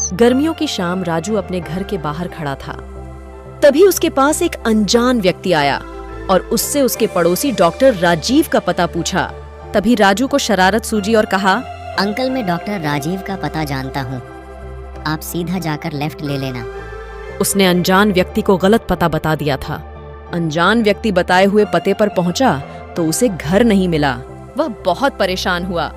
गर्मियों की शाम राजू अपने घर के बाहर खड़ा था। तभी उसके पास एक अनजान व्यक्ति आया और उससे उसके पड़ोसी डॉक्टर राजीव का पता पूछा। तभी राजू को शरारत सूझी और कहा, अंकल, मैं डॉक्टर राजीव का पता जानता हूँ, आप सीधा जाकर लेफ्ट ले लेना। उसने अनजान व्यक्ति को गलत पता बता दिया था। अनजान व्यक्ति बताए हुए पते पर पहुंचा तो उसे घर नहीं मिला। वह बहुत परेशान हुआ।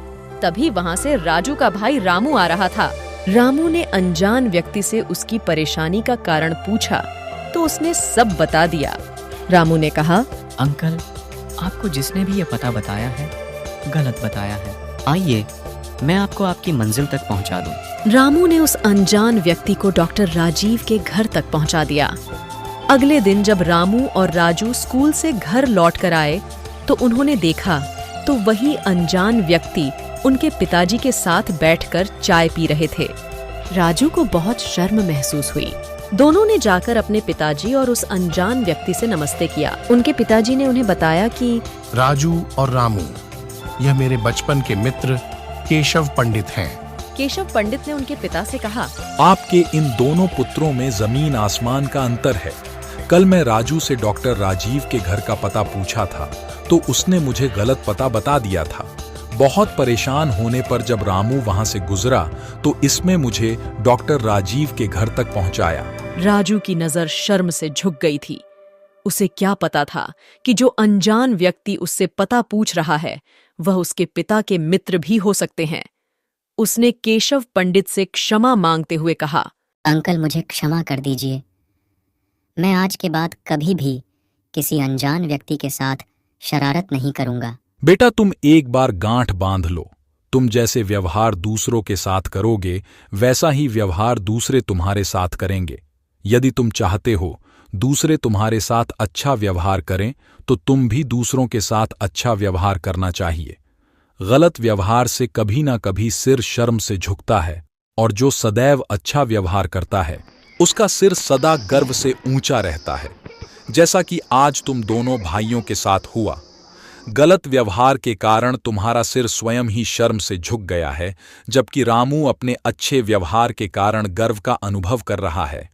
तभी वहां से राजू का भाई रामू आ रहा था। रामू ने अनजान व्यक्ति से उसकी परेशानी का कारण पूछा तो उसने सब बता दिया। रामू ने कहा, अंकल, आपको जिसने भी ये पता बताया है गलत बताया है। आइए, मैं आपको आपकी मंजिल तक पहुंचा दूं। रामू ने उस अनजान व्यक्ति को डॉक्टर राजीव के घर तक पहुंचा दिया। अगले दिन जब रामू और राजू स्कूल से घर लौट कर आए तो उन्होंने देखा तो वही अनजान व्यक्ति उनके पिताजी के साथ बैठकर चाय पी रहे थे। राजू को बहुत शर्म महसूस हुई। दोनों ने जाकर अपने पिताजी और उस अनजान व्यक्ति से नमस्ते किया। उनके पिताजी ने उन्हें बताया कि राजू और रामू, यह मेरे बचपन के मित्र केशव पंडित हैं। केशव पंडित ने उनके पिता से कहा, आपके इन दोनों पुत्रों में जमीन आसमान का अंतर है। कल मैं राजू से डॉक्टर राजीव के घर का पता पूछा था तो उसने मुझे गलत पता बता दिया था। बहुत परेशान होने पर जब रामू वहां से गुजरा तो इसमें मुझे डॉक्टर राजीव के घर तक पहुंचाया। राजू की नजर शर्म से झुक गई थी। उसे क्या पता था कि जो अनजान व्यक्ति उससे पता पूछ रहा है वह उसके पिता के मित्र भी हो सकते हैं। उसने केशव पंडित से क्षमा मांगते हुए कहा, अंकल, मुझे क्षमा कर दीजिए। मैं आज के बाद कभी भी किसी अनजान व्यक्ति के साथ शरारत नहीं करूंगा। बेटा, तुम एक बार गांठ बांध लो। तुम जैसे व्यवहार दूसरों के साथ करोगे वैसा ही व्यवहार दूसरे तुम्हारे साथ करेंगे। यदि तुम चाहते हो दूसरे तुम्हारे साथ अच्छा व्यवहार करें तो तुम भी दूसरों के साथ अच्छा व्यवहार करना चाहिए। गलत व्यवहार से कभी ना कभी सिर शर्म से झुकता है और जो सदैव अच्छा व्यवहार करता है उसका सिर सदा गर्व से ऊंचा रहता है, जैसा कि आज तुम दोनों भाइयों के साथ हुआ। गलत व्यवहार के कारण तुम्हारा सिर स्वयं ही शर्म से झुक गया है, जबकि रामू अपने अच्छे व्यवहार के कारण गर्व का अनुभव कर रहा है।